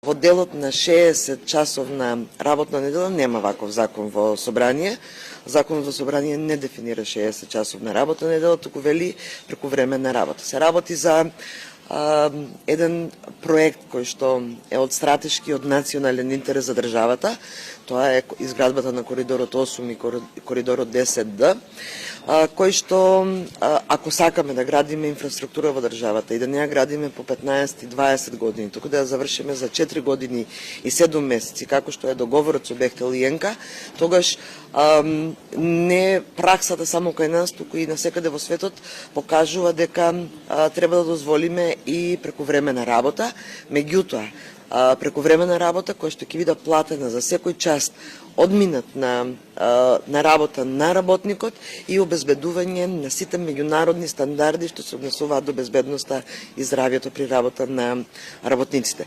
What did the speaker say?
Во делот на 60 часовна работна недела нема ваков закон во собрание. Законот во собрание не дефинира 60 часовна работна недела, туку вели прекувременна работа. Се работи за еден проект кој што е од стратешки, од национален интерес за државата. Тоа е изградбата на коридорот 8 и коридорот 10Д, кој што, ако сакаме да градиме инфраструктура во државата и да не ја градиме по 15 и 20 години, туку да ја завршиме за 4 години и 7 месеци, како што е договорот со Бехтел и Енка, тогаш не праксата само кај нас, туку и насекаде во светот покажува дека треба да дозволиме и прекувремена работа. Меѓутоа, прекувремена работа која што ќе биде платена за секој час одминат на работа на работникот и обезбедување на сите меѓународни стандарди што се однесуваат до безбедноста и здравјето при работа на работниците.